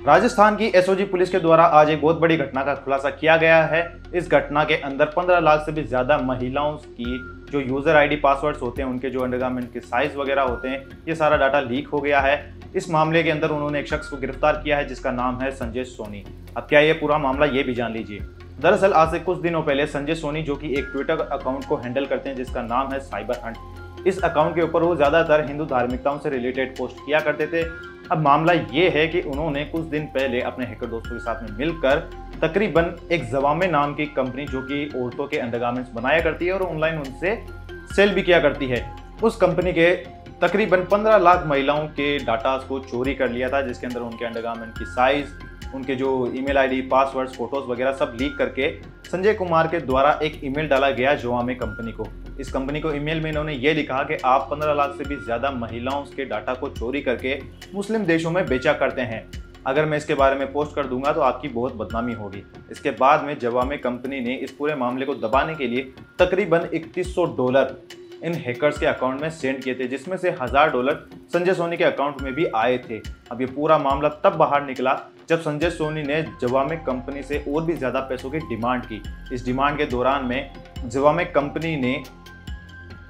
राजस्थान की SOG police के द्वारा आज एक बहुत बड़ी घटना का खुलासा किया गया है। इस घटना के अंदर 15 लाख से भी ज्यादा महिलाओं की जो यूजर आईडी पासवर्ड्स होते हैं, उनके जो अंडरगारमेंट के साइज वगैरह होते हैं, ये सारा डाटा लीक हो गया है। इस मामले के अंदर उन्होंने एक शख्स को गिरफ्तार किया है जिसका नाम है संजय सोनी। अब क्या ये पूरा मामला ये भी जान लीजिए। दरअसल आज से कुछ दिनों पहले संजय सोनी, जो कि एक ट्विटर अकाउंट को हैंडल करते हैं जिसका नाम है साइबर हंट, इस अकाउंट के ऊपर वो ज्यादातर हिंदू धार्मिकताओं से रिलेटेड पोस्ट किया करते थे। अब मामला ये है कि उन्होंने कुछ दिन पहले अपने हैकर दोस्तों के साथ में मिलकर तकरीबन एक जवामे नाम की कंपनी, जो कि औरतों के अंडरगारमेंट्स बनाया करती है और ऑनलाइन उनसे सेल भी किया करती है, उस कंपनी के तकरीबन 15 लाख महिलाओं के डाटा को चोरी कर लिया था, जिसके अंदर उनके अंडरगारमेंट की साइज, उनके जो ईमेल आईडी, पासवर्ड्स, फोटोज वगैरह सब लीक करके संजय कुमार के द्वारा एक ईमेल डाला गया जवामे कंपनी को। इस कंपनी को ईमेल में इन्होंने ये लिखा कि आप 15 लाख से भी ज्यादा महिलाओं के डाटा को चोरी करके मुस्लिम देशों में बेचा करते हैं। अगर मैं इसके बारे में पोस्ट कर दूंगा तो आपकी बहुत बदनामी होगी। इसके बाद में जवामे कंपनी ने इस पूरे मामले को दबाने के लिए तकरीबन $3100 इन हैकर्स के अकाउंट में सेंड किए थे, जिसमें से $1000 संजय सोनी के अकाउंट में भी आए थे। अब ये पूरा मामला तब बाहर निकला जब संजय सोनी ने जवामे कंपनी से और भी ज्यादा पैसों की डिमांड की। इस डिमांड के दौरान में जवामे कंपनी ने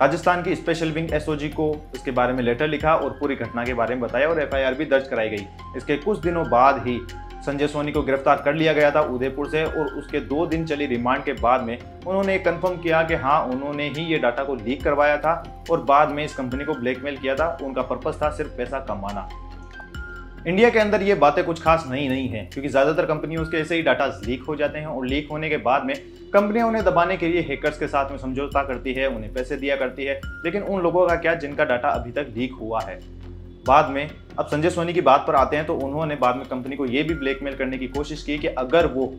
राजस्थान की स्पेशल विंग एसओजी को इसके बारे में लेटर लिखा और पूरी घटना के बारे में बताया और एफआईआर भी दर्ज कराई गई। इसके कुछ दिनों बाद ही संजय सोनी को गिरफ्तार कर लिया गया था उदयपुर से, और उसके 2 दिन चली रिमांड के बाद में उन्होंने कंफर्म किया कि हाँ, उन्होंने ही ये डाटा को लीक करवाया था और बाद में इस कंपनी को ब्लैकमेल किया था। उनका पर्पस था सिर्फ पैसा कमाना। इंडिया के अंदर ये बातें कुछ खास नहीं है, क्योंकि ज्यादातर कंपनियों के ऐसे ही डाटा लीक हो जाते हैं और लीक होने के बाद में कंपनियां उन्हें दबाने के लिए हैकर्स के साथ में समझौता करती है, उन्हें पैसे दिया करती है। लेकिन उन लोगों का क्या जिनका डाटा अभी तक लीक हुआ है। बाद में अब संजय सोनी की बात पर आते हैं तो उन्होंने बाद में कंपनी को यह भी ब्लैकमेल करने की कोशिश की कि अगर वो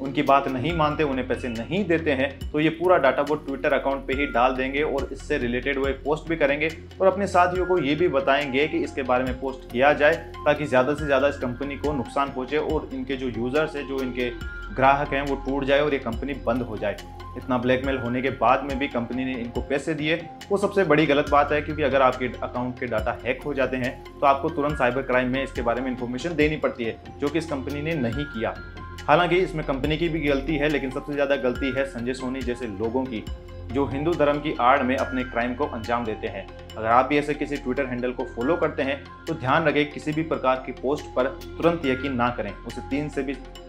उनकी बात नहीं मानते, उन्हें पैसे नहीं देते हैं, तो ये पूरा डाटा वो ट्विटर अकाउंट पे ही डाल देंगे और इससे रिलेटेड वो एक पोस्ट भी करेंगे और अपने साथियों को ये भी बताएंगे कि इसके बारे में पोस्ट किया जाए, ताकि ज़्यादा से ज़्यादा इस कंपनी को नुकसान पहुंचे और इनके जो यूज़र्स हैं, जो इनके ग्राहक हैं, वो टूट जाए और ये कंपनी बंद हो जाए। इतना ब्लैकमेल होने के बाद में भी कंपनी ने इनको पैसे दिए, वो सबसे बड़ी गलत बात है, क्योंकि अगर आपके अकाउंट के डाटा हैक हो जाते हैं तो आपको तुरंत साइबर क्राइम में इसके बारे में इंफॉर्मेशन देनी पड़ती है, जो कि इस कंपनी ने नहीं किया। हालांकि इसमें कंपनी की भी गलती है, लेकिन सबसे ज़्यादा गलती है संजय सोनी जैसे लोगों की, जो हिंदू धर्म की आड़ में अपने क्राइम को अंजाम देते हैं। अगर आप भी ऐसे किसी ट्विटर हैंडल को फॉलो करते हैं तो ध्यान रखें, किसी भी प्रकार की पोस्ट पर तुरंत यकीन ना करें। उसे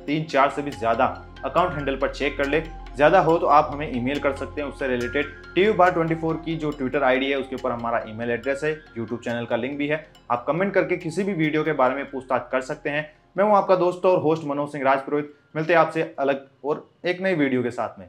3-4 से भी ज़्यादा अकाउंट हैंडल पर चेक कर ले। ज़्यादा हो तो आप हमें ईमेल कर सकते हैं, उससे रिलेटेड TVBar24 की जो ट्विटर आईडी है उसके ऊपर हमारा ईमेल एड्रेस है, यूट्यूब चैनल का लिंक भी है। आप कमेंट करके किसी भी वीडियो के बारे में पूछताछ कर सकते हैं। मैं हूं आपका दोस्त और होस्ट मनोज सिंह राजपुरोहित। मिलते हैं आपसे अलग और एक नई वीडियो के साथ में।